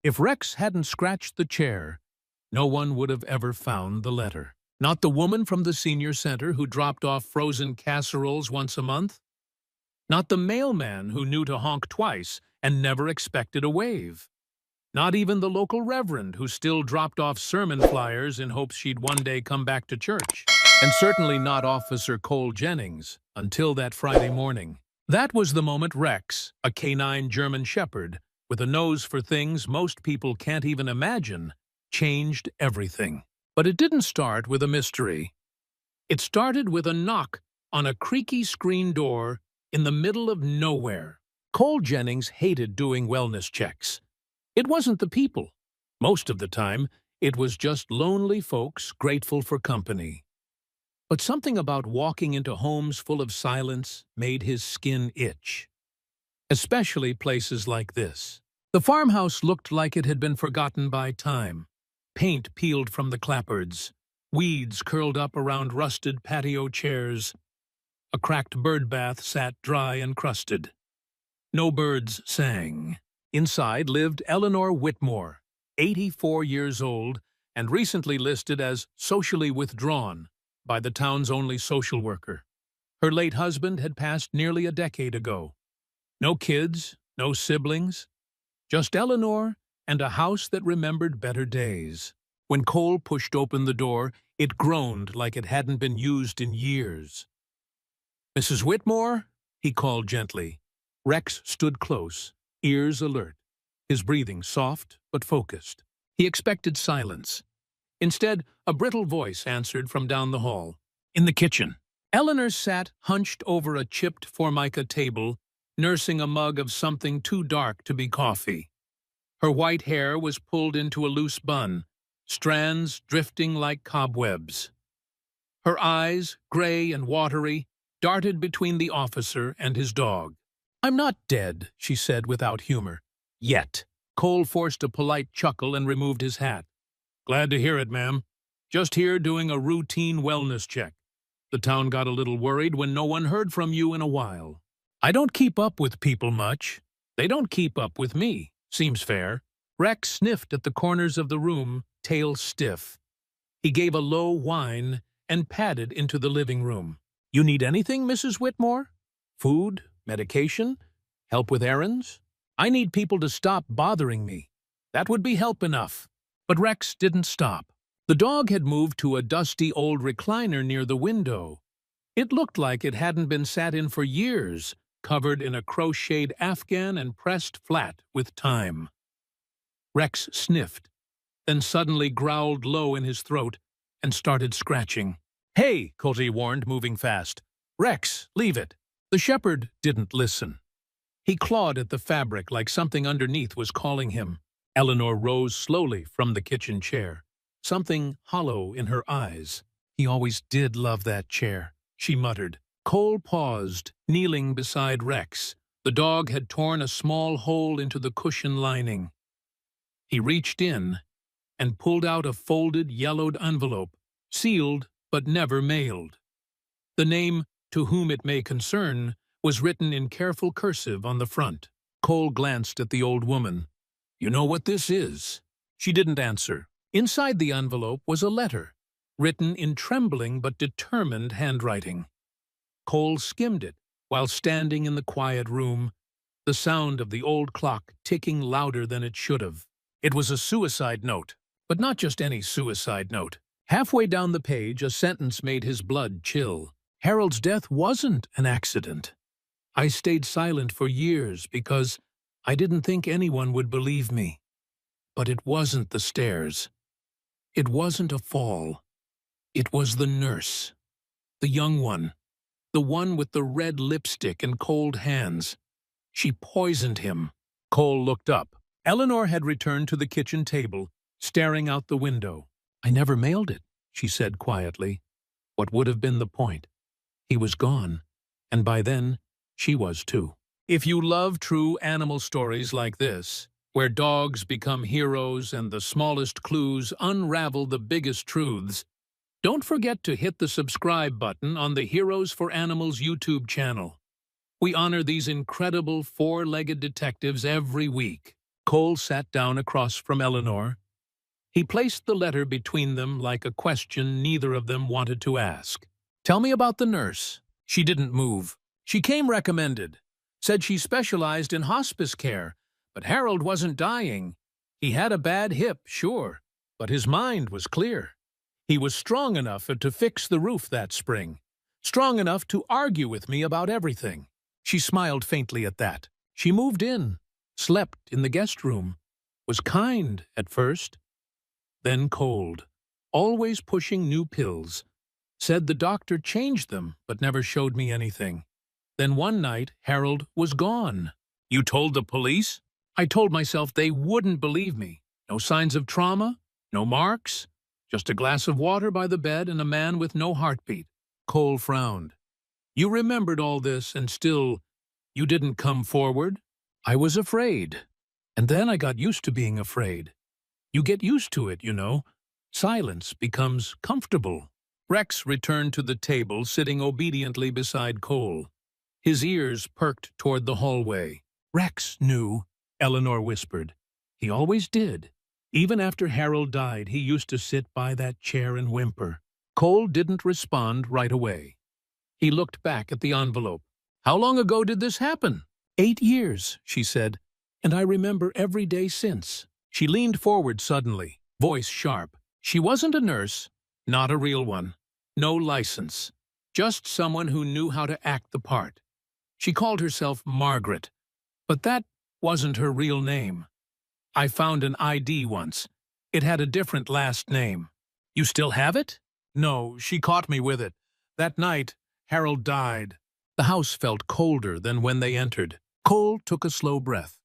If Rex hadn't scratched the chair, no one would have ever found the letter. Not the woman from the senior center who dropped off frozen casseroles once a month. Not the mailman who knew to honk twice and never expected a wave. Not even the local reverend who still dropped off sermon flyers in hopes she'd one day come back to church. And certainly not Officer Cole Jennings, until that Friday morning. That was the moment Rex, a canine German shepherd, with a nose for things most people can't even imagine, changed everything. But it didn't start with a mystery. It started with a knock on a creaky screen door in the middle of nowhere. Cole Jennings hated doing wellness checks. It wasn't the people. Most of the time, it was just lonely folks grateful for company. But something about walking into homes full of silence made his skin itch. Especially places like this. The farmhouse looked like it had been forgotten by time. Paint peeled from the clapboards. Weeds curled up around rusted patio chairs. A cracked bird bath sat dry and crusted. No birds sang. Inside lived Eleanor Whitmore, 84 years old, and recently listed as socially withdrawn by the town's only social worker. Her late husband had passed nearly a decade ago. No kids, no siblings, just Eleanor and a house that remembered better days. When Cole pushed open the door, it groaned like it hadn't been used in years. "Mrs. Whitmore?" he called gently. Rex stood close, ears alert, his breathing soft but focused. He expected silence. Instead, a brittle voice answered from down the hall. "In the kitchen." Eleanor sat hunched over a chipped formica table, nursing a mug of something too dark to be coffee. Her white hair was pulled into a loose bun, strands drifting like cobwebs. Her eyes, gray and watery, darted between the officer and his dog. "I'm not dead," she said without humor. "Yet." Cole forced a polite chuckle and removed his hat. "Glad to hear it, ma'am. Just here doing a routine wellness check. The town got a little worried when no one heard from you in a while. I don't keep up with people much. They don't keep up with me. Seems fair." Rex sniffed at the corners of the room, tail stiff. He gave a low whine and padded into the living room. "You need anything, Mrs. Whitmore? Food? Medication? Help with errands? I need people to stop bothering me. That would be help enough." But Rex didn't stop. The dog had moved to a dusty old recliner near the window. It looked like it hadn't been sat in for years, covered in a crocheted afghan and pressed flat with time. Rex sniffed, then suddenly growled low in his throat and started scratching. "Hey," Cozy warned, moving fast. "Rex, leave it." The shepherd didn't listen. He clawed at the fabric like something underneath was calling him. Eleanor rose slowly from the kitchen chair, something hollow in her eyes. "He always did love that chair," she muttered. Cole paused, kneeling beside Rex. The dog had torn a small hole into the cushion lining. He reached in and pulled out a folded, yellowed envelope, sealed but never mailed. The name, "To whom it may concern," was written in careful cursive on the front. Cole glanced at the old woman. "You know what this is?" She didn't answer. Inside the envelope was a letter, written in trembling but determined handwriting. Cole skimmed it while standing in the quiet room, the sound of the old clock ticking louder than it should have. It was a suicide note, but not just any suicide note. Halfway down the page, a sentence made his blood chill. "Harold's death wasn't an accident. I stayed silent for years because I didn't think anyone would believe me. But it wasn't the stairs. It wasn't a fall. It was the nurse. The young one. The one with the red lipstick and cold hands. She poisoned him." Cole looked up. Eleanor had returned to the kitchen table, staring out the window. "I never mailed it," she said quietly. What would have been the point? He was gone, and by then, she was too. If you love true animal stories like this, where dogs become heroes and the smallest clues unravel the biggest truths, don't forget to hit the subscribe button on the Heroes for Animals YouTube channel. We honor these incredible four-legged detectives every week. Cole sat down across from Eleanor. He placed the letter between them like a question neither of them wanted to ask. "Tell me about the nurse." She didn't move. "She came recommended. Said she specialized in hospice care, but Harold wasn't dying. He had a bad hip, sure, but his mind was clear. He was strong enough to fix the roof that spring, strong enough to argue with me about everything." She smiled faintly at that. She moved in, slept in the guest room, was kind at first, then cold, always pushing new pills. Said the doctor changed them, but never showed me anything. Then one night, Harold was gone. "You told the police?" I told myself they wouldn't believe me. No signs of trauma, no marks, just a glass of water by the bed and a man with no heartbeat. Cole frowned. "You remembered all this, and still, you didn't come forward?" "I was afraid. And then I got used to being afraid. You get used to it, you know. Silence becomes comfortable." Rex returned to the table, sitting obediently beside Cole. His ears perked toward the hallway. "Rex knew," Eleanor whispered. "He always did. Even after Harold died, he used to sit by that chair and whimper." Cole didn't respond right away. He looked back at the envelope. "How long ago did this happen?" 8 years, she said, "and I remember every day since." She leaned forward suddenly, voice sharp. She wasn't a nurse, not a real one. No license. Just someone who knew how to act the part. She called herself Margaret, but that wasn't her real name. I found an ID once. It had a different last name. "You still have it?" "No, she caught me with it. That night, Harold died." The house felt colder than when they entered. Cole took a slow breath.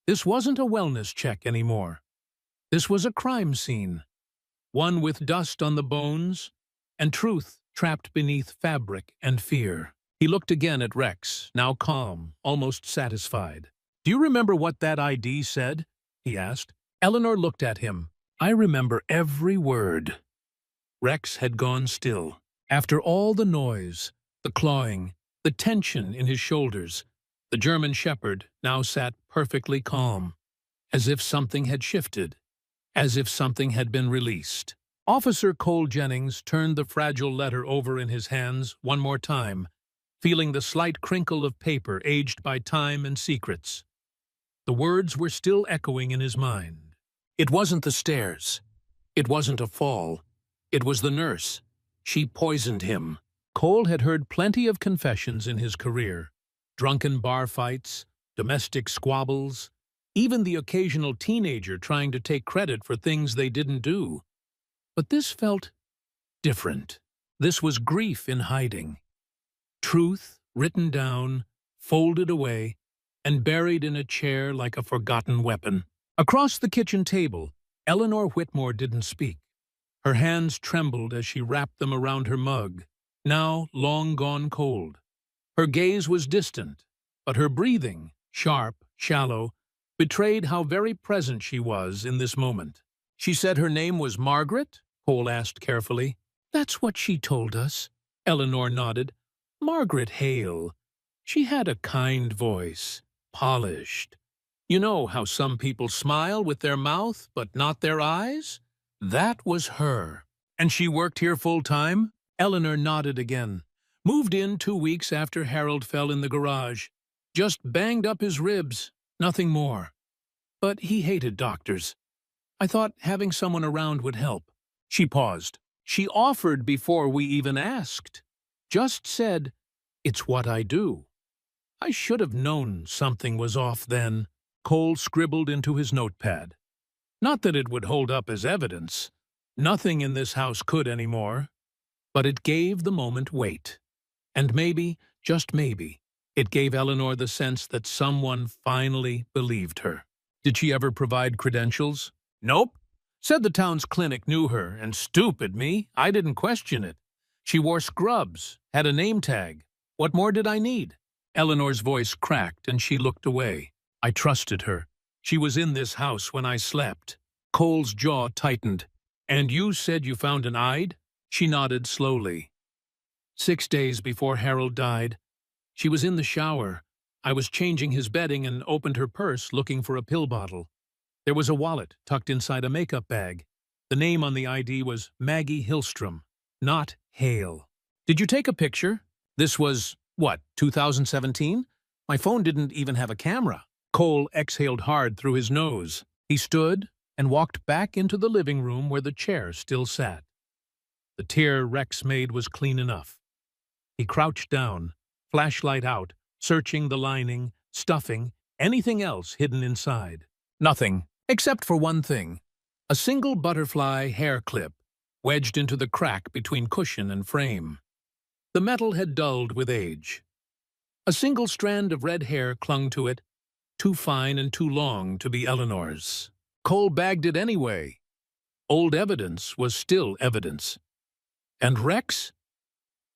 This wasn't a wellness check anymore. This was a crime scene. One with dust on the bones and truth trapped beneath fabric and fear. He looked again at Rex, now calm, almost satisfied. "Do you remember what that ID said?" he asked. Eleanor looked at him. "I remember every word." Rex had gone still. After all the noise, the clawing, the tension in his shoulders, the German shepherd now sat perfectly calm, as if something had shifted, as if something had been released. Officer Cole Jennings turned the fragile letter over in his hands one more time, feeling the slight crinkle of paper aged by time and secrets. The words were still echoing in his mind. It wasn't the stairs. It wasn't a fall. It was the nurse. She poisoned him. Cole had heard plenty of confessions in his career. Drunken bar fights, domestic squabbles, even the occasional teenager trying to take credit for things they didn't do. But this felt different. This was grief in hiding. Truth written down, folded away, and buried in a chair like a forgotten weapon. Across the kitchen table, Eleanor Whitmore didn't speak. Her hands trembled as she wrapped them around her mug, now long gone cold. Her gaze was distant, but her breathing, sharp, shallow, betrayed how very present she was in this moment. "She said her name was Margaret?" Cole asked carefully. "That's what she told us," Eleanor nodded. "Margaret Hale. She had a kind voice, polished. You know how some people smile with their mouth but not their eyes? That was her." "And she worked here full-time?" Eleanor nodded again. "Moved in 2 weeks after Harold fell in the garage. Just banged up his ribs, nothing more. But he hated doctors. I thought having someone around would help." She paused. "She offered before we even asked. Just said, 'It's what I do.' I should have known something was off then." Cole scribbled into his notepad. "Not that it would hold up as evidence. Nothing in this house could anymore. But it gave the moment weight. And maybe, just maybe, it gave Eleanor the sense that someone finally believed her." "Did she ever provide credentials?" "Nope. Said the town's clinic knew her, and stupid me, I didn't question it. She wore scrubs, had a name tag. What more did I need?" Eleanor's voice cracked and she looked away. "I trusted her. She was in this house when I slept." Cole's jaw tightened. "And you said you found an ID?" She nodded slowly. 6 days before Harold died. She was in the shower. I was changing his bedding and opened her purse looking for a pill bottle. There was a wallet tucked inside a makeup bag. The name on the ID was Maggie Hillstrom, not Hale. Did you take a picture? This was, what, 2017? My phone didn't even have a camera. Cole exhaled hard through his nose. He stood and walked back into the living room where the chair still sat. The tear Rex made was clean enough. He crouched down, flashlight out, searching the lining, stuffing, anything else hidden inside. Nothing, except for one thing. A single butterfly hair clip, wedged into the crack between cushion and frame. The metal had dulled with age. A single strand of red hair clung to it, too fine and too long to be Eleanor's. Cole bagged it anyway. Old evidence was still evidence. And Rex?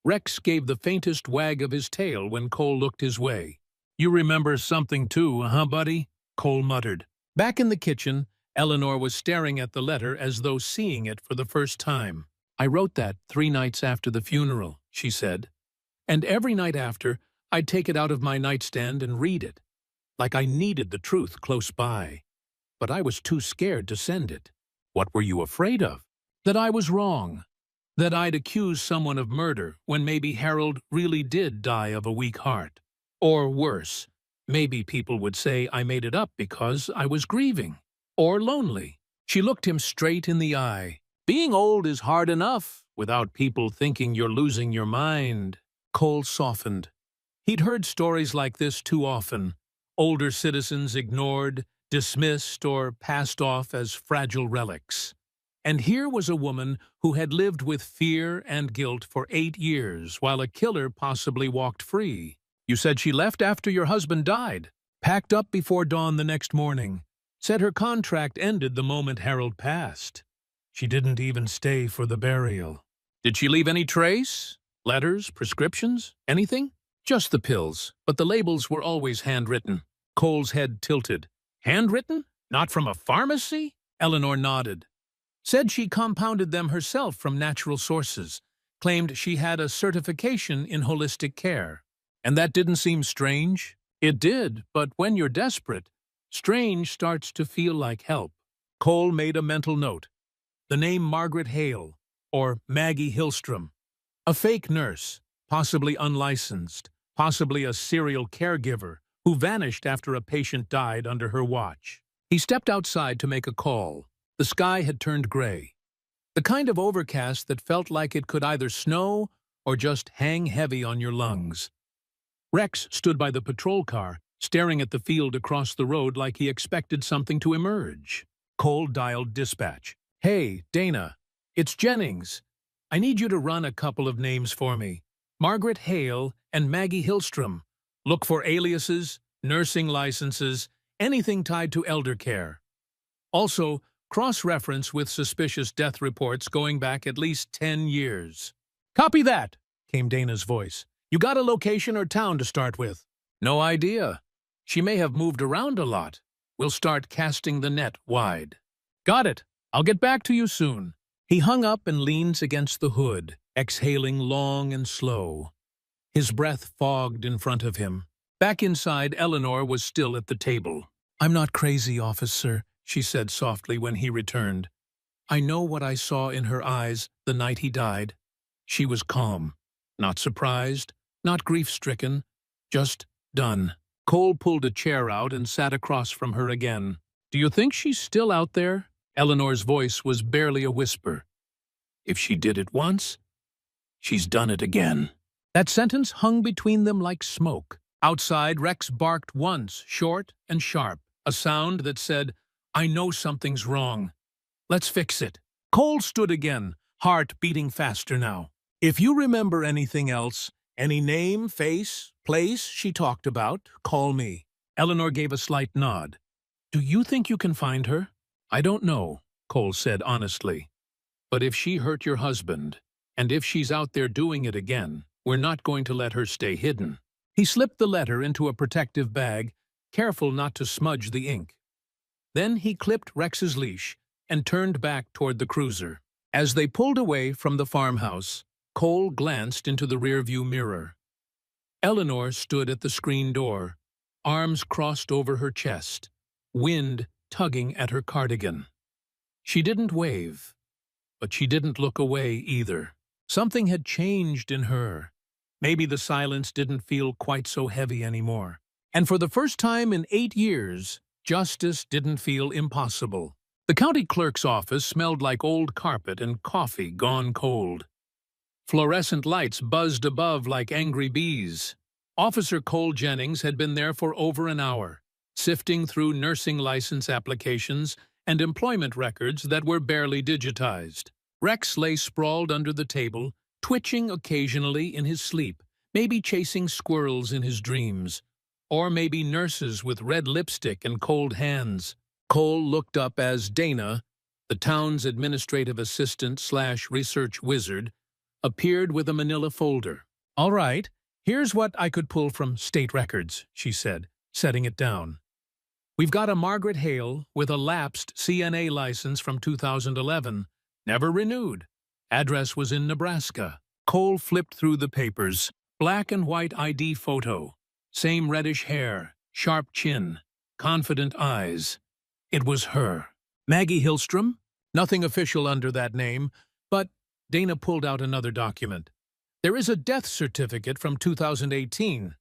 Rex gave the faintest wag of his tail when Cole looked his way. You remember something too, huh, buddy? Cole muttered. Back in the kitchen, Eleanor was staring at the letter as though seeing it for the first time. I wrote that 3 nights after the funeral, she said. And every night after, I'd take it out of my nightstand and read it, like I needed the truth close by. But I was too scared to send it. What were you afraid of? That I was wrong. That I'd accuse someone of murder when maybe Harold really did die of a weak heart. Or worse, maybe people would say I made it up because I was grieving. Or lonely. She looked him straight in the eye. Being old is hard enough without people thinking you're losing your mind. Cole softened. He'd heard stories like this too often. Older citizens ignored, dismissed, or passed off as fragile relics. And here was a woman who had lived with fear and guilt for 8 years while a killer possibly walked free. You said she left after your husband died, packed up before dawn the next morning, said her contract ended the moment Harold passed. She didn't even stay for the burial. Did she leave any trace? Letters, prescriptions, anything? Just the pills, but the labels were always handwritten. Cole's head tilted. Handwritten? Not from a pharmacy? Eleanor nodded. Said she compounded them herself from natural sources. Claimed she had a certification in holistic care. And that didn't seem strange? It did, but when you're desperate, strange starts to feel like help. Cole made a mental note. The name Margaret Hale, or Maggie Hillstrom. A fake nurse, possibly unlicensed, possibly a serial caregiver, who vanished after a patient died under her watch. He stepped outside to make a call. The sky had turned gray. The kind of overcast that felt like it could either snow or just hang heavy on your lungs. Rex stood by the patrol car, staring at the field across the road like he expected something to emerge. Cole dialed dispatch. Hey, Dana, it's Jennings. I need you to run a couple of names for me. Margaret Hale and Maggie Hillstrom. Look for aliases, nursing licenses, anything tied to elder care. Also, cross-reference with suspicious death reports going back at least 10 years. Copy that, came Dana's voice. You got a location or town to start with? No idea. She may have moved around a lot. We'll start casting the net wide. Got it. I'll get back to you soon. He hung up and leaned against the hood, exhaling long and slow. His breath fogged in front of him. Back inside, Eleanor was still at the table. I'm not crazy, officer, she said softly when he returned. I know what I saw in her eyes the night he died. She was calm, not surprised, not grief-stricken, just done. Cole pulled a chair out and sat across from her again. Do you think she's still out there? Eleanor's voice was barely a whisper. If she did it once, she's done it again. That sentence hung between them like smoke. Outside, Rex barked once, short and sharp, a sound that said, I know something's wrong. Let's fix it. Cole stood again, heart beating faster now. If you remember anything else, any name, face, place she talked about, call me. Eleanor gave a slight nod. Do you think you can find her? I don't know, Cole said honestly. But if she hurt your husband, and if she's out there doing it again, we're not going to let her stay hidden. He slipped the letter into a protective bag, careful not to smudge the ink. Then he clipped Rex's leash and turned back toward the cruiser. As they pulled away from the farmhouse, Cole glanced into the rearview mirror. Eleanor stood at the screen door, arms crossed over her chest, wind tugging at her cardigan. She didn't wave, but she didn't look away either. Something had changed in her. Maybe the silence didn't feel quite so heavy anymore. And for the first time in 8 years, justice didn't feel impossible. The county clerk's office smelled like old carpet and coffee gone cold. Fluorescent lights buzzed above like angry bees. Officer Cole Jennings had been there for over an hour, sifting through nursing license applications and employment records that were barely digitized. Rex lay sprawled under the table, twitching occasionally in his sleep, maybe chasing squirrels in his dreams, or maybe nurses with red lipstick and cold hands. Cole looked up as Dana, the town's administrative assistant/research wizard, appeared with a manila folder. "All right, here's what I could pull from state records," she said, setting it down. "We've got a Margaret Hale with a lapsed CNA license from 2011, never renewed. Address was in Nebraska." Cole flipped through the papers. Black and white ID photo. Same reddish hair, sharp chin, confident eyes. It was her. Maggie Hillstrom? Nothing official under that name, but Dana pulled out another document. There is a death certificate from 2018.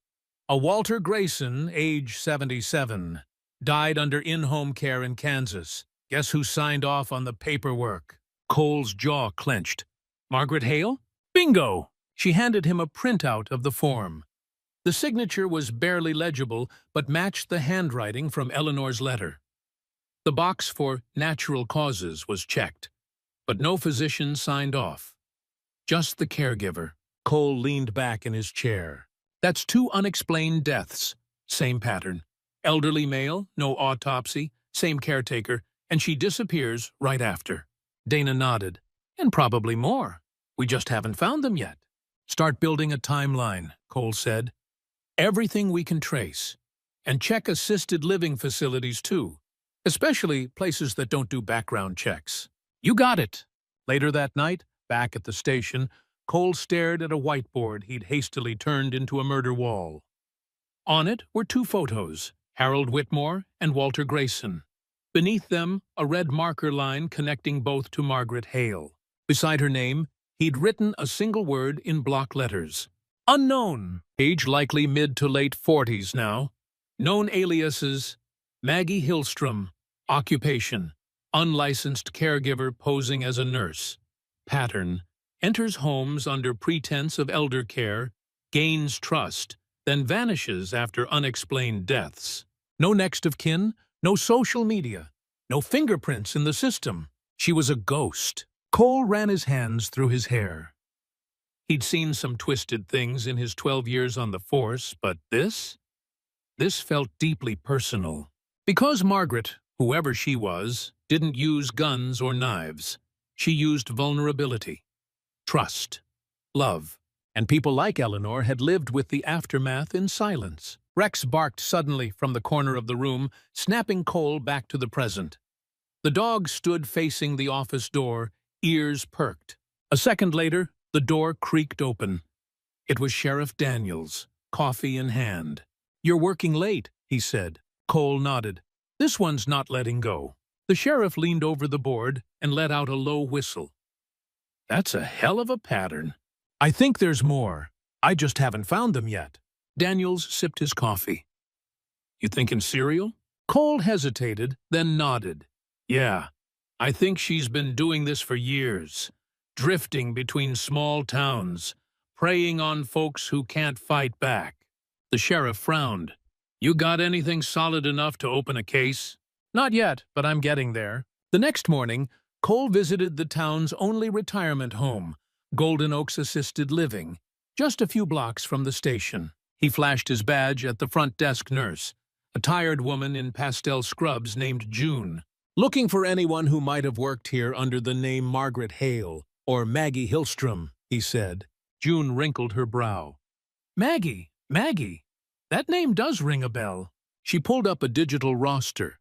A Walter Grayson, age 77. Died under in-home care in Kansas. Guess who signed off on the paperwork? Cole's jaw clenched. Margaret Hale? Bingo! She handed him a printout of the form. The signature was barely legible, but matched the handwriting from Eleanor's letter. The box for natural causes was checked, but no physician signed off. Just the caregiver. Cole leaned back in his chair. That's 2 unexplained deaths. Same pattern. Elderly male, no autopsy, same caretaker, and she disappears right after. Dana nodded. And probably more. We just haven't found them yet. Start building a timeline, Cole said. Everything we can trace. And check assisted living facilities too, especially places that don't do background checks. You got it. Later that night, back at the station, Cole stared at a whiteboard he'd hastily turned into a murder wall. On it were 2 photos, Harold Whitmore and Walter Grayson. Beneath them, a red marker line connecting both to Margaret Hale. Beside her name, he'd written a single word in block letters. Unknown. Age likely mid to late 40s now. Known aliases, Maggie Hillstrom. Occupation, unlicensed caregiver posing as a nurse. Pattern, enters homes under pretense of elder care, gains trust, then vanishes after unexplained deaths. No next of kin, no social media, no fingerprints in the system. She was a ghost. Cole ran his hands through his hair. He'd seen some twisted things in his 12 years on the force, but this felt deeply personal. Because Margaret, whoever she was, didn't use guns or knives. She used vulnerability, trust, love, and people like Eleanor had lived with the aftermath in silence. Rex barked suddenly from the corner of the room, snapping Cole back to the present. The dog stood facing the office door, ears perked. A second later, the door creaked open. It was Sheriff Daniels, coffee in hand. "You're working late," he said. Cole nodded. "This one's not letting go." The sheriff leaned over the board and let out a low whistle. "That's a hell of a pattern. I think there's more. I just haven't found them yet." Daniels sipped his coffee. "You thinking cereal?" Cole hesitated, then nodded. "Yeah, I think she's been doing this for years, drifting between small towns, preying on folks who can't fight back." The sheriff frowned. "You got anything solid enough to open a case?" "Not yet, but I'm getting there." The next morning, Cole visited the town's only retirement home, Golden Oaks Assisted Living, just a few blocks from the station. He flashed his badge at the front desk nurse, a tired woman in pastel scrubs named June. "Looking for anyone who might have worked here under the name Margaret Hale or Maggie Hillstrom," he said. June wrinkled her brow. Maggie. That name does ring a bell." She pulled up a digital roster.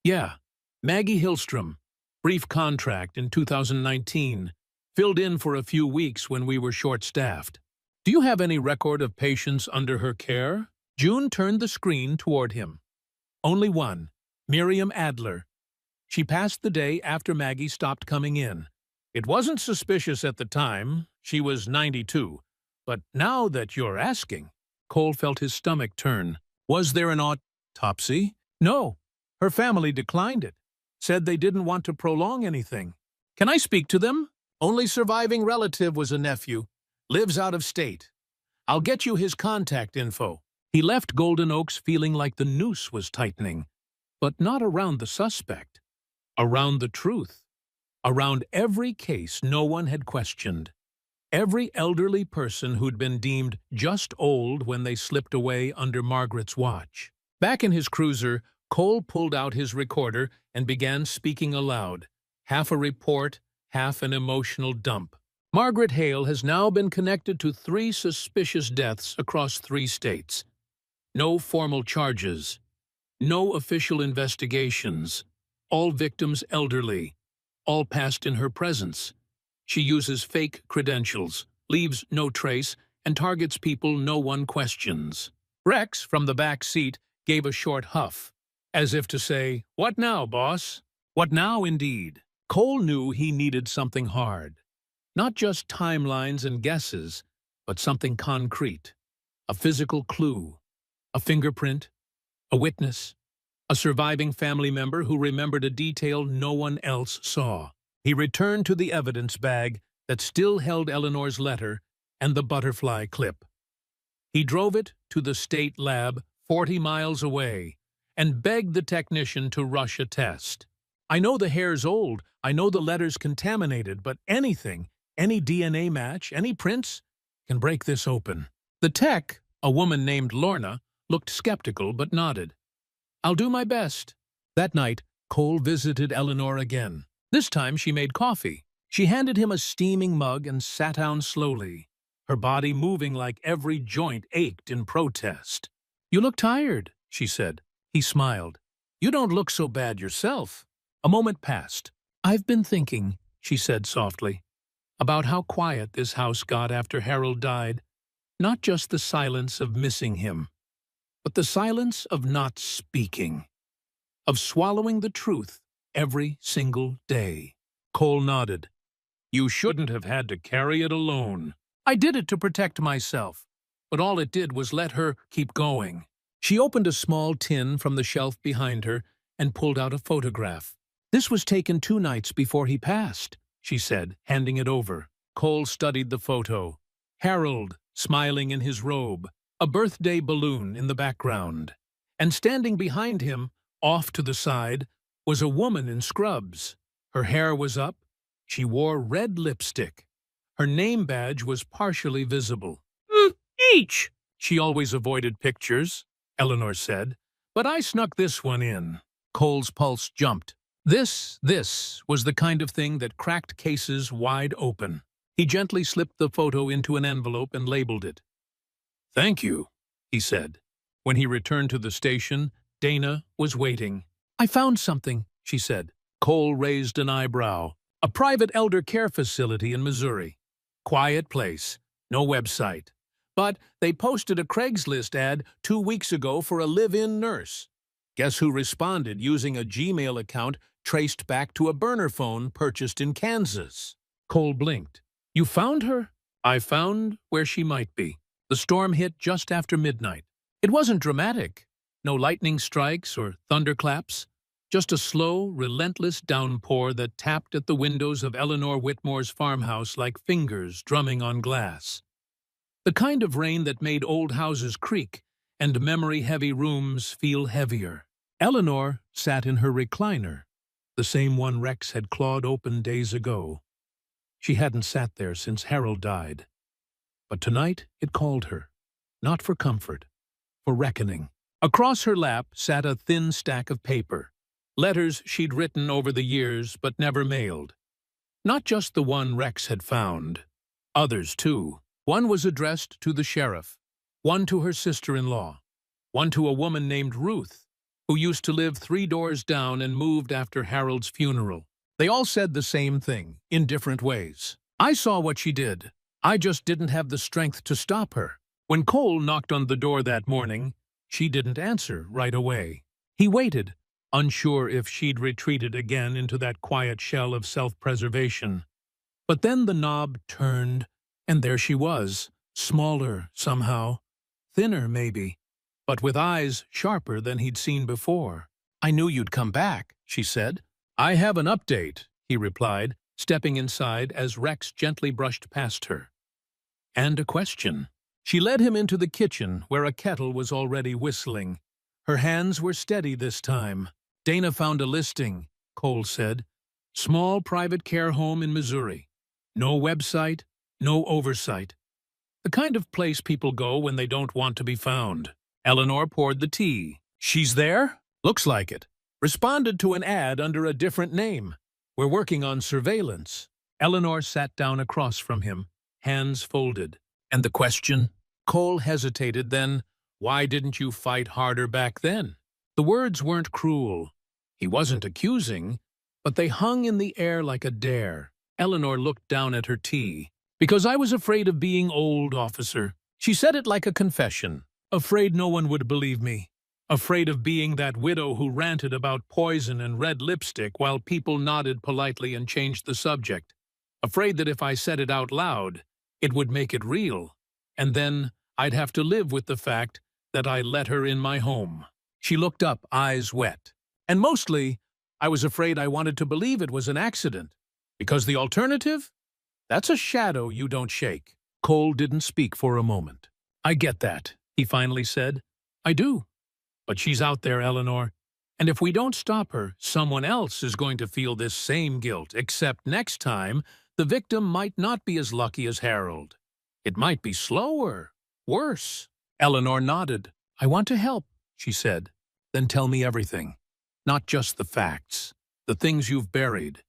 "Yeah, Maggie Hillstrom. Brief contract in 2019. Filled in for a few weeks when we were short-staffed. Do you have any record of patients under her care?" June turned the screen toward him. "Only one, Miriam Adler, She passed the day after Maggie stopped coming in. It wasn't suspicious at the time. She was 92. But now that you're asking, Cole felt his stomach turn. Was there an autopsy? No. Her family declined it. Said they didn't want to prolong anything. Can I speak to them? Only surviving relative was a nephew. Lives out of state. I'll get you his contact info. He left Golden Oaks feeling like the noose was tightening. But not around the suspect. Around the truth. Around every case no one had questioned. Every elderly person who'd been deemed just old when they slipped away under Margaret's watch. Back in his cruiser, Cole pulled out his recorder and began speaking aloud, half a report, half an emotional dump. Margaret Hale has now been connected to 3 suspicious deaths across 3 states. No formal charges. No official investigations. All victims elderly. All passed in her presence. She uses fake credentials, leaves no trace, and targets people no one questions. Rex, from the back seat, gave a short huff, as if to say, "What now, boss?" What now, indeed? Cole knew he needed something hard. Not just timelines and guesses, but something concrete. A physical clue. A fingerprint. A witness. A surviving family member who remembered a detail no one else saw. He returned to the evidence bag that still held Eleanor's letter and the butterfly clip. He drove it to the state lab 40 miles away and begged the technician to rush a test. I know the hair's old, I know the letter's contaminated, but anything, any DNA match, any prints, can break this open. The tech, a woman named Lorna, looked skeptical but nodded. I'll do my best. That night, Cole visited Eleanor again. This time she made coffee. She handed him a steaming mug and sat down slowly, her body moving like every joint ached in protest. You look tired, she said. He smiled. You don't look so bad yourself. A moment passed. I've been thinking, she said softly, about how quiet this house got after Harold died. Not just the silence of missing him, but the silence of not speaking, of swallowing the truth every single day. Cole nodded. You shouldn't have had to carry it alone. I did it to protect myself, but all it did was let her keep going. She opened a small tin from the shelf behind her and pulled out a photograph. This was taken 2 nights before he passed, she said, handing it over. Cole studied the photo. Harold, smiling in his robe, a birthday balloon in the background. And standing behind him, off to the side, was a woman in scrubs. Her hair was up. She wore red lipstick. Her name badge was partially visible. H! She always avoided pictures, Eleanor said, but I snuck this one in. Cole's pulse jumped. This was the kind of thing that cracked cases wide open. He gently slipped the photo into an envelope and labeled it. Thank you, he said. When he returned to the station, Dana was waiting. I found something, she said. Cole raised an eyebrow. A private elder care facility in Missouri. Quiet place, no website. But they posted a Craigslist ad 2 weeks ago for a live-in nurse. Guess who responded using a Gmail account traced back to a burner phone purchased in Kansas? Cole blinked. You found her? I found where she might be. The storm hit just after midnight. It wasn't dramatic. No lightning strikes or thunderclaps. Just a slow, relentless downpour that tapped at the windows of Eleanor Whitmore's farmhouse like fingers drumming on glass. The kind of rain that made old houses creak and memory-heavy rooms feel heavier. Eleanor sat in her recliner, the same one Rex had clawed open days ago. She hadn't sat there since Harold died. But tonight it called her, not for comfort, for reckoning. Across her lap sat a thin stack of paper, letters she'd written over the years but never mailed. Not just the one Rex had found, others too. One was addressed to the sheriff, one to her sister-in-law, one to a woman named Ruth, who used to live 3 doors down and moved after Harold's funeral. They all said the same thing, in different ways. I saw what she did. I just didn't have the strength to stop her. When Cole knocked on the door that morning, she didn't answer right away. He waited, unsure if she'd retreated again into that quiet shell of self-preservation. But then the knob turned, and there she was, smaller somehow, thinner maybe, but with eyes sharper than he'd seen before. "I knew you'd come back," she said. "I have an update," he replied, stepping inside as Rex gently brushed past her. "And a question." She led him into the kitchen, where a kettle was already whistling. Her hands were steady this time. "Dana found a listing," Cole said. "Small private care home in Missouri. No website, no oversight. The kind of place people go when they don't want to be found." Eleanor poured the tea. "She's there?" "Looks like it. Responded to an ad under a different name. We're working on surveillance." Eleanor sat down across from him, hands folded. "And the question?" Cole hesitated, then, "Why didn't you fight harder back then?" The words weren't cruel. He wasn't accusing, but they hung in the air like a dare. Eleanor looked down at her tea. "Because I was afraid of being old, officer." She said it like a confession. "Afraid no one would believe me. Afraid of being that widow who ranted about poison and red lipstick while people nodded politely and changed the subject. Afraid that if I said it out loud, it would make it real. And then I'd have to live with the fact that I let her in my home." She looked up, eyes wet. "And mostly, I was afraid I wanted to believe it was an accident. Because the alternative? That's a shadow you don't shake." Cole didn't speak for a moment. "I get that," he finally said. "I do. But she's out there, Eleanor. And if we don't stop her, someone else is going to feel this same guilt, except next time, the victim might not be as lucky as Harold. It might be slower, worse." Eleanor nodded. "I want to help," she said. "Then tell me everything. Not just the facts, the things you've buried,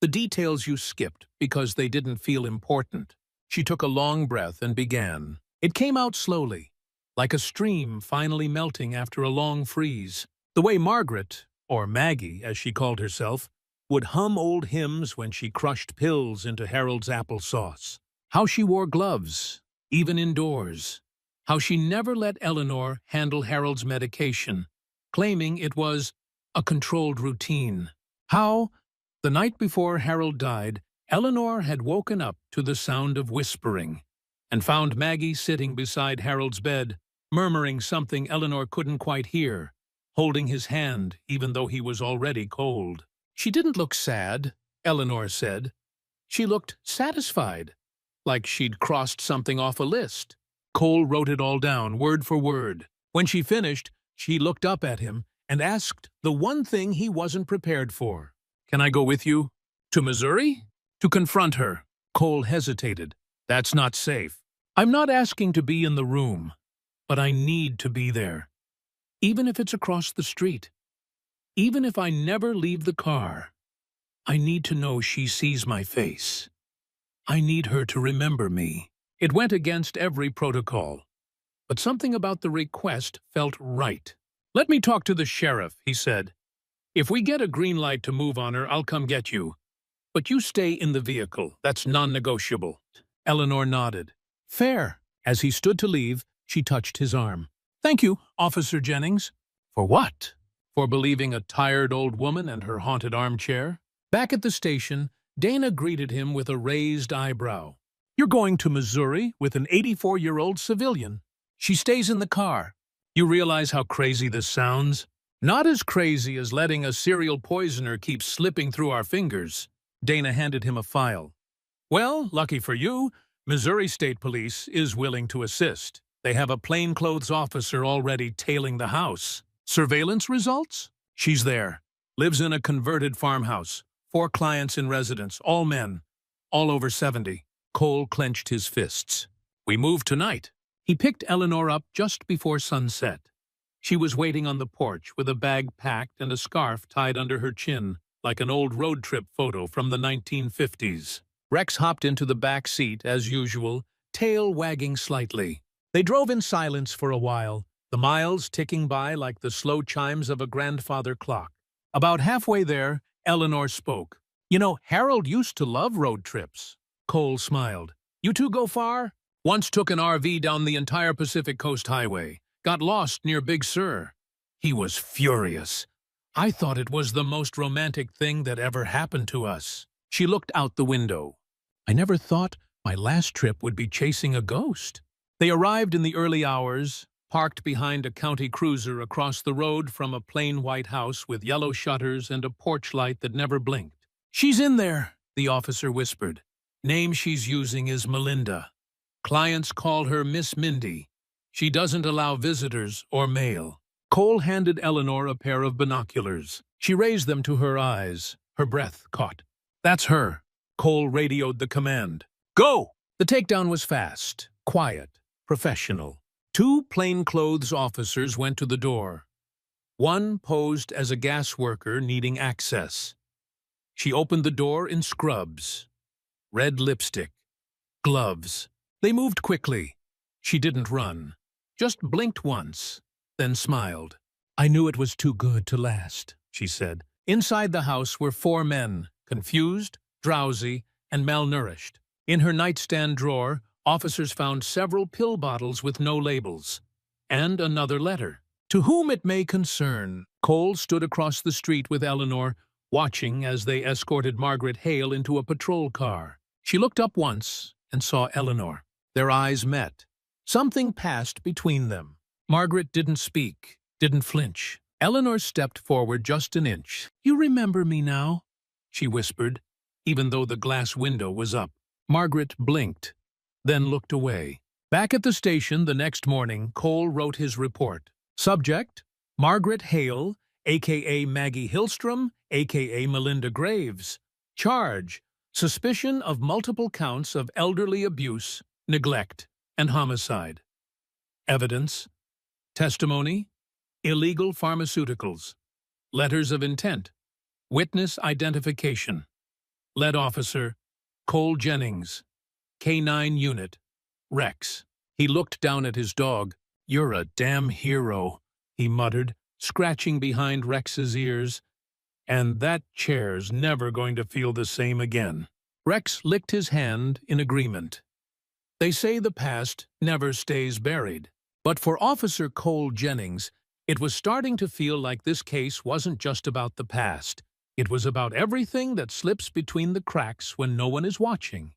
the details you skipped because they didn't feel important." She took a long breath and began. It came out slowly, like a stream finally melting after a long freeze. The way Margaret, or Maggie as she called herself, would hum old hymns when she crushed pills into Harold's applesauce. How she wore gloves, even indoors. How she never let Eleanor handle Harold's medication, claiming it was a controlled routine. How, the night before Harold died, Eleanor had woken up to the sound of whispering and found Maggie sitting beside Harold's bed, murmuring something Eleanor couldn't quite hear, holding his hand even though he was already cold. She didn't look sad, Eleanor said. She looked satisfied, like she'd crossed something off a list. Cole wrote it all down, word for word. When she finished, she looked up at him and asked the one thing he wasn't prepared for. "Can I go with you? To Missouri?" "To confront her." Cole hesitated. "That's not safe." "I'm not asking to be in the room, but I need to be there. Even if it's across the street. Even if I never leave the car. I need to know she sees my face. I need her to remember me." It went against every protocol, but something about the request felt right. "Let me talk to the sheriff," he said. "If we get a green light to move on her, I'll come get you. But you stay in the vehicle. That's non-negotiable." Eleanor nodded. "Fair." As he stood to leave, she touched his arm. "Thank you, Officer Jennings." "For what?" "For believing a tired old woman and her haunted armchair." Back at the station, Dana greeted him with a raised eyebrow. "You're going to Missouri with an 84-year-old civilian. She stays in the car. You realize how crazy this sounds? Not as crazy as letting a serial poisoner keep slipping through our fingers." Dana handed him a file. "Well, lucky for you, Missouri State Police is willing to assist. They have a plainclothes officer already tailing the house. Surveillance results? She's there. Lives in a converted farmhouse. 4 clients in residence, all men, all over 70. Cole clenched his fists. "We move tonight." He picked Eleanor up just before sunset. She was waiting on the porch with a bag packed and a scarf tied under her chin, like an old road trip photo from the 1950s. Rex hopped into the back seat, as usual, tail wagging slightly. They drove in silence for a while, the miles ticking by like the slow chimes of a grandfather clock. About halfway there, Eleanor spoke. "You know, Harold used to love road trips." Cole smiled. "You two go far?" "Once took an RV down the entire Pacific Coast Highway. Got lost near Big Sur." He was furious. I thought it was the most romantic thing that ever happened to us." She looked out the window. "I never thought my last trip would be chasing a ghost." They arrived in the early hours, parked behind a county cruiser across the road from a plain white house with yellow shutters and a porch light that never blinked. "She's in there," the officer whispered. "Name she's using is Melinda. Clients call her Miss Mindy. She doesn't allow visitors or mail." Cole handed Eleanor a pair of binoculars. She raised them to her eyes. Her breath caught. "That's her." Cole radioed the command. "Go!" The takedown was fast, quiet, professional. Two plainclothes officers went to the door. One posed as a gas worker needing access. She opened the door in scrubs, red lipstick, gloves. They moved quickly. She didn't run, just blinked once, then smiled. "I knew it was too good to last," she said. Inside the house were four men, confused, drowsy, and malnourished. In her nightstand drawer, officers found several pill bottles with no labels, and another letter. "To whom it may concern." Cole stood across the street with Eleanor, watching as they escorted Margaret Hale into a patrol car. She looked up once and saw Eleanor. Their eyes met. Something passed between them. Margaret didn't speak, didn't flinch. Eleanor stepped forward just an inch. "You remember me now?" she whispered, even though the glass window was up. Margaret blinked, then looked away. Back at the station the next morning, Cole wrote his report. Subject: Margaret Hale, a.k.a. Maggie Hillstrom, a.k.a. Melinda Graves. Charge: suspicion of multiple counts of elderly abuse, neglect, and homicide. Evidence: testimony, illegal pharmaceuticals, letters of intent, witness identification. Lead officer: Cole Jennings, K9 unit, Rex. He looked down at his dog. "You're a damn hero," he muttered, scratching behind Rex's ears. "And that chair's never going to feel the same again." Rex licked his hand in agreement. They say the past never stays buried. But for Officer Cole Jennings, it was starting to feel like this case wasn't just about the past. It was about everything that slips between the cracks when no one is watching.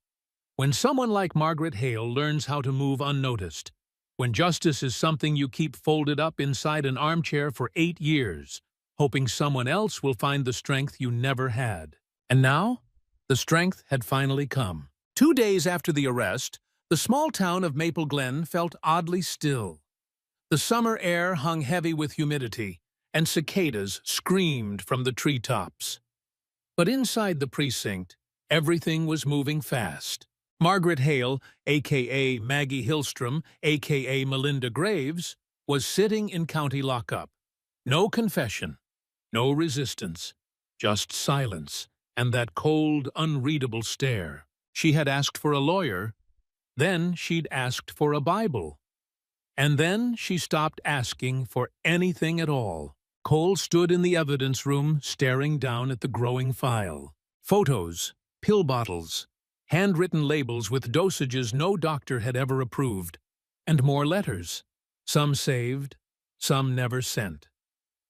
When someone like Margaret Hale learns how to move unnoticed, when justice is something you keep folded up inside an armchair for 8 years, hoping someone else will find the strength you never had. And now, the strength had finally come. 2 days after the arrest, the small town of Maple Glen felt oddly still. The summer air hung heavy with humidity, and cicadas screamed from the treetops. But inside the precinct, everything was moving fast. Margaret Hale, a.k.a. Maggie Hillstrom, a.k.a. Melinda Graves, was sitting in county lockup. No confession, no resistance, just silence and that cold, unreadable stare. She had asked for a lawyer, then she'd asked for a Bible. And then she stopped asking for anything at all. Cole stood in the evidence room, staring down at the growing file. Photos, pill bottles, handwritten labels with dosages no doctor had ever approved, and more letters, some saved, some never sent.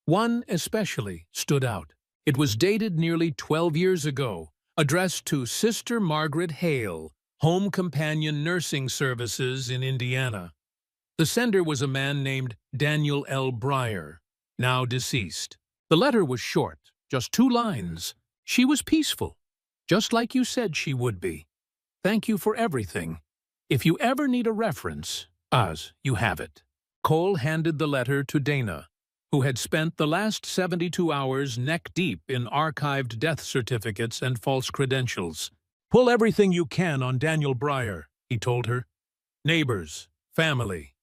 One especially stood out. It was dated nearly 12 years ago, addressed to Sister Margaret Hale, Home Companion Nursing Services in Indiana. The sender was a man named Daniel L. Breyer, now deceased. The letter was short, just 2 lines. She was peaceful, just like you said she would be. Thank you for everything. If you ever need a reference, you have it. Cole handed the letter to Dana, who had spent the last 72 hours neck-deep in archived death certificates and false credentials. Pull everything you can on Daniel Breyer, he told her. Neighbors, family,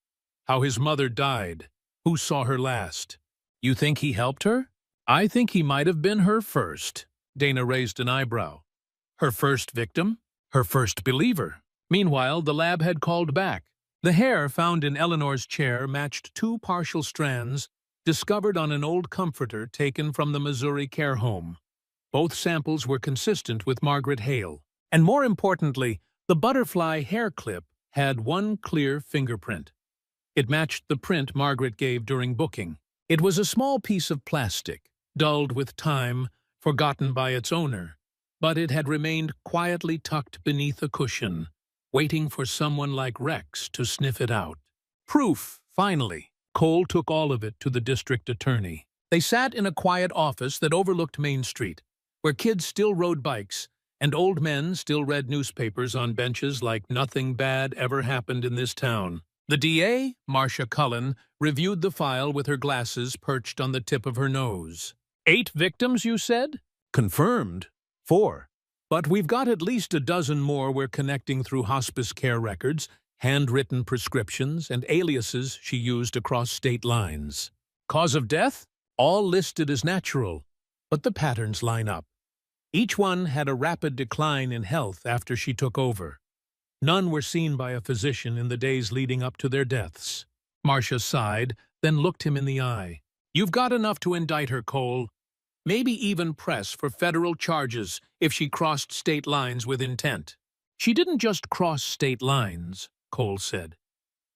how his mother died, who saw her last. You think he helped her? I think he might have been her first. Dana raised an eyebrow. Her first victim? Her first believer. Meanwhile, the lab had called back. The hair found in Eleanor's chair matched 2 partial strands discovered on an old comforter taken from the Missouri care home. Both samples were consistent with Margaret Hale. And more importantly, the butterfly hair clip had one clear fingerprint. It matched the print Margaret gave during booking. It was a small piece of plastic, dulled with time, forgotten by its owner, but it had remained quietly tucked beneath a cushion, waiting for someone like Rex to sniff it out. Proof, finally. Cole took all of it to the district attorney. They sat in a quiet office that overlooked Main Street, where kids still rode bikes and old men still read newspapers on benches like nothing bad ever happened in this town. The DA, Marcia Cullen, reviewed the file with her glasses perched on the tip of her nose. 8 victims, you said? Confirmed. 4. But we've got at least a dozen more we're connecting through hospice care records, handwritten prescriptions, and aliases she used across state lines. Cause of death? All listed as natural, but the patterns line up. Each one had a rapid decline in health after she took over. None were seen by a physician in the days leading up to their deaths. Marcia sighed, then looked him in the eye. You've got enough to indict her, Cole. Maybe even press for federal charges if she crossed state lines with intent. She didn't just cross state lines, Cole said.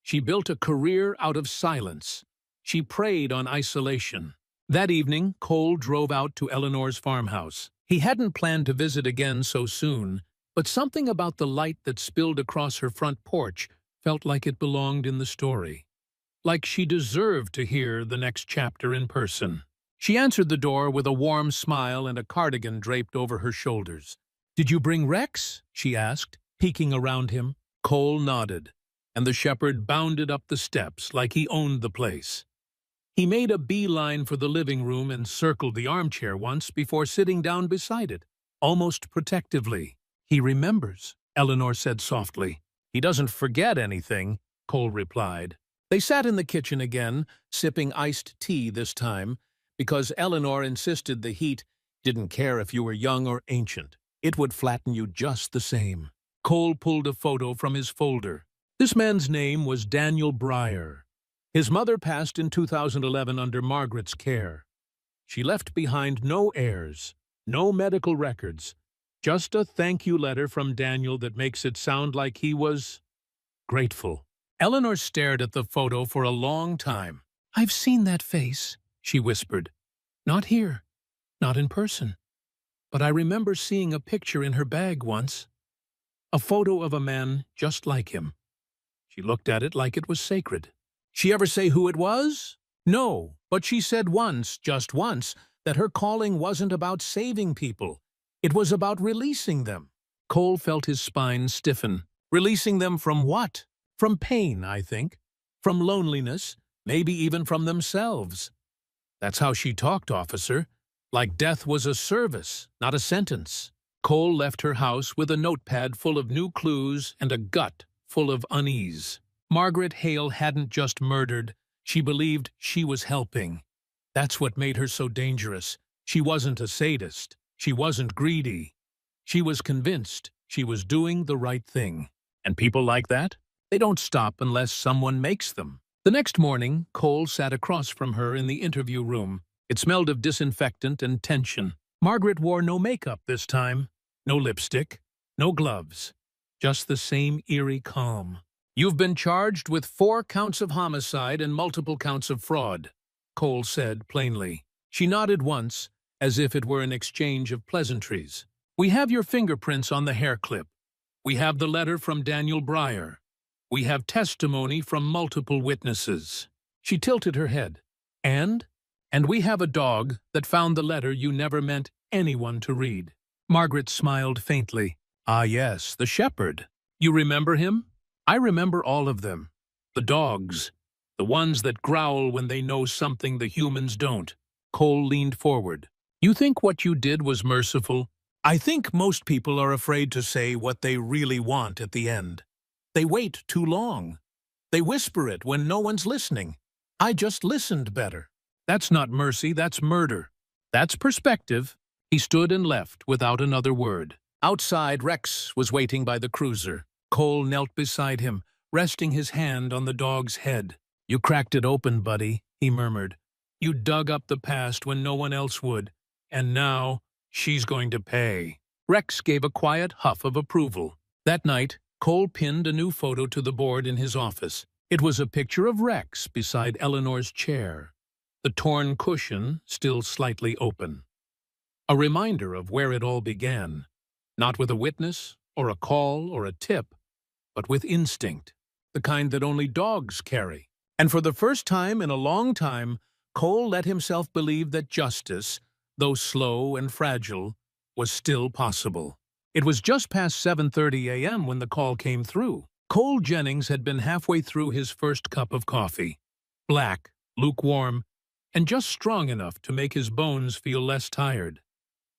She built a career out of silence. She preyed on isolation. That evening, Cole drove out to Eleanor's farmhouse. He hadn't planned to visit again so soon, but something about the light that spilled across her front porch felt like it belonged in the story. Like she deserved to hear the next chapter in person. She answered the door with a warm smile and a cardigan draped over her shoulders. "Did you bring Rex?" she asked, peeking around him. Cole nodded, and the shepherd bounded up the steps like he owned the place. He made a beeline for the living room and circled the armchair once before sitting down beside it, almost protectively. "He remembers," Eleanor said softly. "He doesn't forget anything," Cole replied. They sat in the kitchen again, sipping iced tea this time, because Eleanor insisted the heat didn't care if you were young or ancient. It would flatten you just the same. Cole pulled a photo from his folder. This man's name was Daniel Breyer. His mother passed in 2011 under Margaret's care. She left behind no heirs, no medical records, just a thank you letter from Daniel that makes it sound like he was grateful. Eleanor stared at the photo for a long time. "I've seen that face," she whispered. "Not here, not in person. But I remember seeing a picture in her bag once. A photo of a man just like him." She looked at it like it was sacred. "She ever say who it was?" "No, but she said once, just once, that her calling wasn't about saving people. It was about releasing them." Cole felt his spine stiffen. Releasing them from what? From pain, I think. From loneliness, maybe even from themselves. "That's how she talked, officer. Like death was a service, not a sentence." Cole left her house with a notepad full of new clues and a gut full of unease. Margaret Hale hadn't just murdered. She believed she was helping. That's what made her so dangerous. She wasn't a sadist. She wasn't greedy. She was convinced she was doing the right thing. And people like that? They don't stop unless someone makes them. The next morning, Cole sat across from her in the interview room. It smelled of disinfectant and tension. Margaret wore no makeup this time. No lipstick. No gloves. Just the same eerie calm. "You've been charged with 4 counts of homicide and multiple counts of fraud," Cole said plainly. She nodded once, as if it were an exchange of pleasantries. "We have your fingerprints on the hair clip. We have the letter from Daniel Breyer. We have testimony from multiple witnesses." She tilted her head. And we have a dog that found the letter you never meant anyone to read." Margaret smiled faintly. "Ah yes, the shepherd. You remember him?" "I remember all of them. The dogs. The ones that growl when they know something the humans don't." Cole leaned forward. "You think what you did was merciful?" "I think most people are afraid to say what they really want at the end. They wait too long. They whisper it when no one's listening. I just listened better." "That's not mercy, that's murder. That's perspective." He stood and left without another word. Outside, Rex was waiting by the cruiser. Cole knelt beside him, resting his hand on the dog's head. "You cracked it open, buddy," he murmured. "You dug up the past when no one else would. And now, she's going to pay." Rex gave a quiet huff of approval. That night, Cole pinned a new photo to the board in his office. It was a picture of Rex beside Eleanor's chair. the torn cushion still slightly open. A reminder of where it all began, not with a witness or a call or a tip, but with instinct, the kind that only dogs carry. And for the first time in a long time, Cole let himself believe that justice, though slow and fragile, was still possible. It was just past 7:30 a.m. when the call came through. Cole Jennings had been halfway through his first cup of coffee. Black, lukewarm, and just strong enough to make his bones feel less tired.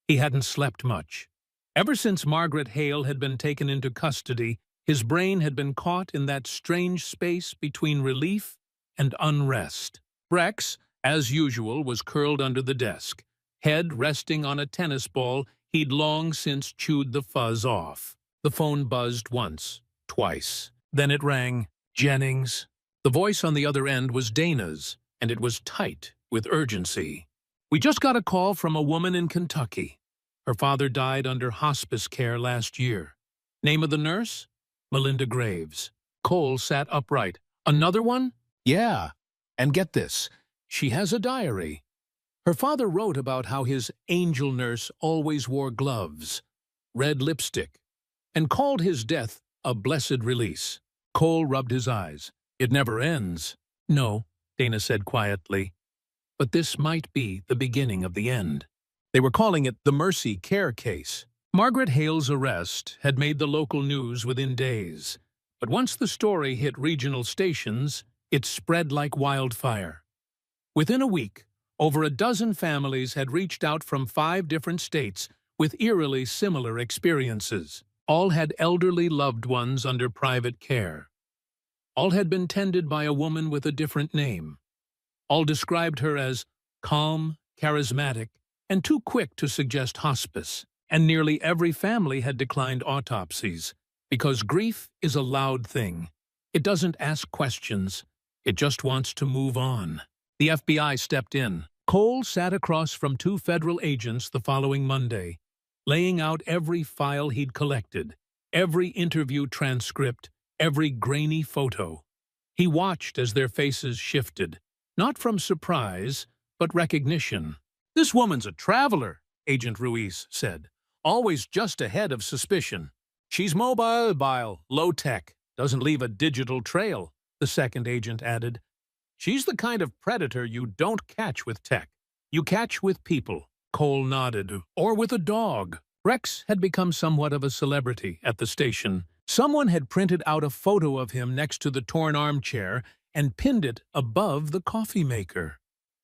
He hadn't slept much. Ever since Margaret Hale had been taken into custody, his brain had been caught in that strange space between relief and unrest. Rex, as usual, was curled under the desk, head resting on a tennis ball he'd long since chewed the fuzz off. The phone buzzed once, twice. Then it rang. Jennings. The voice on the other end was Dana's, and it was tight with urgency. "We just got a call from a woman in Kentucky. Her father died under hospice care last year. Name of the nurse? Melinda Graves." Cole sat upright. "Another one?" "Yeah. And get this. She has a diary. Her father wrote about how his angel nurse always wore gloves, red lipstick, and called his death a blessed release." Cole rubbed his eyes. "It never ends." "No," Dana said quietly. "But this might be the beginning of the end." They were calling it the Mercy Care case. Margaret Hale's arrest had made the local news within days, but once the story hit regional stations, it spread like wildfire. Within a week, over a dozen families had reached out from 5 different states with eerily similar experiences. All had elderly loved ones under private care. All had been tended by a woman with a different name. All described her as calm, charismatic, and too quick to suggest hospice. And nearly every family had declined autopsies, because grief is a loud thing. It doesn't ask questions. It just wants to move on. The FBI stepped in. Cole sat across from 2 federal agents the following Monday, laying out every file he'd collected, every interview transcript, every grainy photo. He watched as their faces shifted, not from surprise, but recognition. "This woman's a traveler," Agent Ruiz said, "always just ahead of suspicion. She's mobile, low-tech, doesn't leave a digital trail," the second agent added. "She's the kind of predator you don't catch with tech. You catch with people." Cole nodded. "Or with a dog." Rex had become somewhat of a celebrity at the station. Someone had printed out a photo of him next to the torn armchair and pinned it above the coffee maker.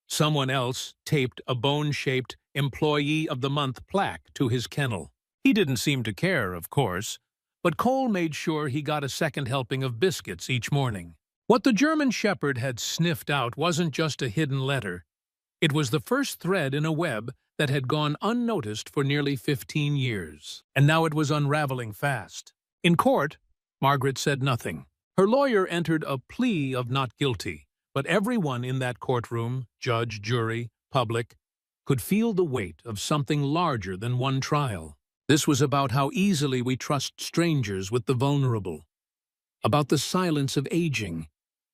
Someone else taped a bone-shaped Employee of the Month plaque to his kennel. He didn't seem to care, of course, but Cole made sure he got a second helping of biscuits each morning. What the German Shepherd had sniffed out wasn't just a hidden letter. It was the first thread in a web that had gone unnoticed for nearly 15 years, and now it was unraveling fast. In court, Margaret said nothing. Her lawyer entered a plea of not guilty, but everyone in that courtroom, judge, jury, public, could feel the weight of something larger than one trial. This was about how easily we trust strangers with the vulnerable, about the silence of aging,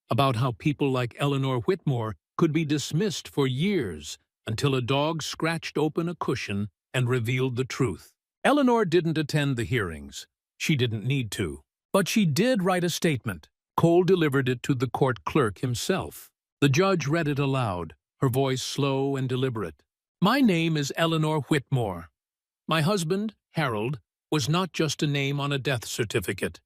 about how people like Eleanor Whitmore could be dismissed for years until a dog scratched open a cushion and revealed the truth. Eleanor didn't attend the hearings. She didn't need to. But she did write a statement. Cole delivered it to the court clerk himself. The judge read it aloud, her voice slow and deliberate. "My name is Eleanor Whitmore. My husband, Harold, was not just a name on a death certificate.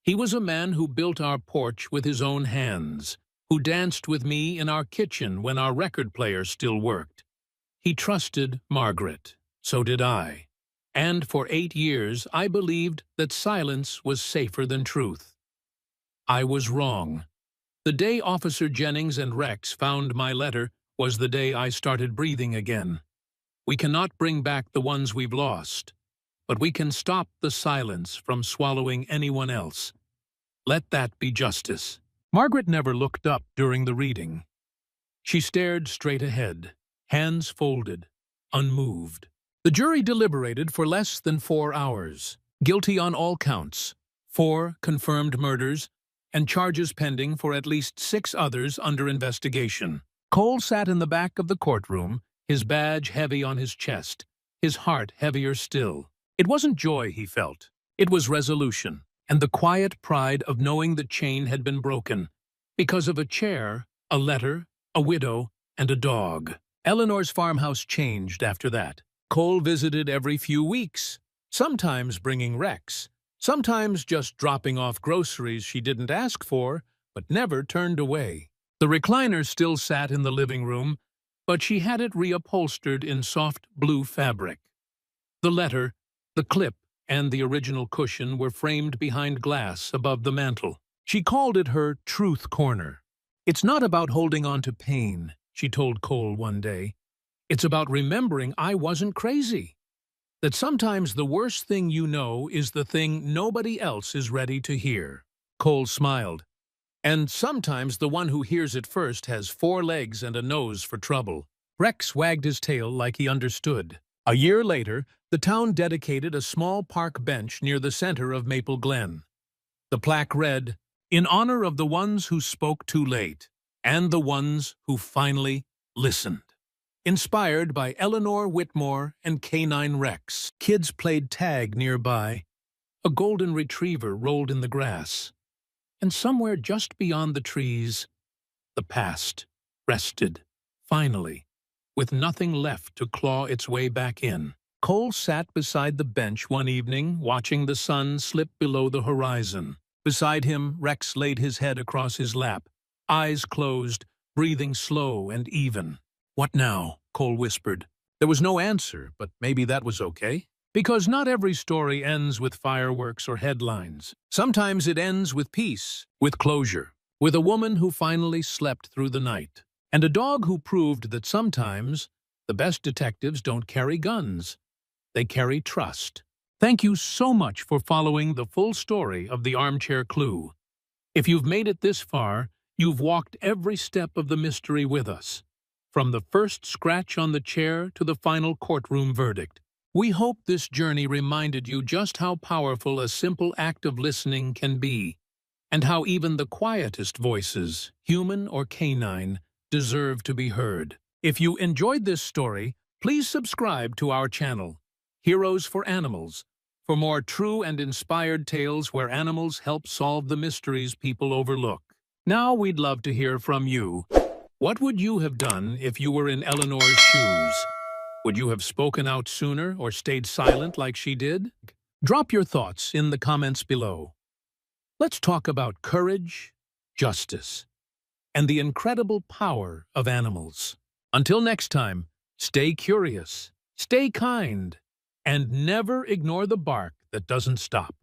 He was a man who built our porch with his own hands, who danced with me in our kitchen when our record player still worked. He trusted Margaret. So did I. And for 8 years, I believed that silence was safer than truth. I was wrong. The day Officer Jennings and Rex found my letter was the day I started breathing again. We cannot bring back the ones we've lost, but we can stop the silence from swallowing anyone else. Let that be justice." Margaret never looked up during the reading. She stared straight ahead, hands folded, unmoved. The jury deliberated for less than 4 hours. Guilty on all counts, 4 confirmed murders, and charges pending for at least 6 others under investigation. Cole sat in the back of the courtroom, his badge heavy on his chest, his heart heavier still. It wasn't joy he felt. It was resolution, and the quiet pride of knowing the chain had been broken. Because of a chair, a letter, a widow, and a dog. Eleanor's farmhouse changed after that. Cole visited every few weeks, sometimes bringing Rex, sometimes just dropping off groceries she didn't ask for, but never turned away. The recliner still sat in the living room, but she had it reupholstered in soft blue fabric. The letter, the clip, and the original cushion were framed behind glass above the mantel. She called it her truth corner. "It's not about holding on to pain," she told Cole one day. "It's about remembering I wasn't crazy. That sometimes the worst thing you know is the thing nobody else is ready to hear." Cole smiled. "And sometimes the one who hears it first has 4 legs and a nose for trouble." Rex wagged his tail like he understood. A year later, the town dedicated a small park bench near the center of Maple Glen. The plaque read, "In honor of the ones who spoke too late, and the ones who finally listened." Inspired by Eleanor Whitmore and Canine Rex, kids played tag nearby. A golden retriever rolled in the grass. And somewhere just beyond the trees, the past rested, finally, with nothing left to claw its way back in. Cole sat beside the bench one evening, watching the sun slip below the horizon. Beside him, Rex laid his head across his lap, eyes closed, breathing slow and even. "What now?" Cole whispered. There was no answer, but maybe that was okay. Because not every story ends with fireworks or headlines. Sometimes it ends with peace, with closure, with a woman who finally slept through the night, and a dog who proved that sometimes the best detectives don't carry guns. They carry trust. Thank you so much for following the full story of the Armchair Clue. If you've made it this far, you've walked every step of the mystery with us, from the first scratch on the chair to the final courtroom verdict. We hope this journey reminded you just how powerful a simple act of listening can be, and how even the quietest voices, human or canine, deserve to be heard. If you enjoyed this story, please subscribe to our channel, Heroes for Animals, for more true and inspired tales where animals help solve the mysteries people overlook. Now we'd love to hear from you. What would you have done if you were in Eleanor's shoes? Would you have spoken out sooner or stayed silent like she did? Drop your thoughts in the comments below. Let's talk about courage, justice, and the incredible power of animals. Until next time, stay curious, stay kind, and never ignore the bark that doesn't stop.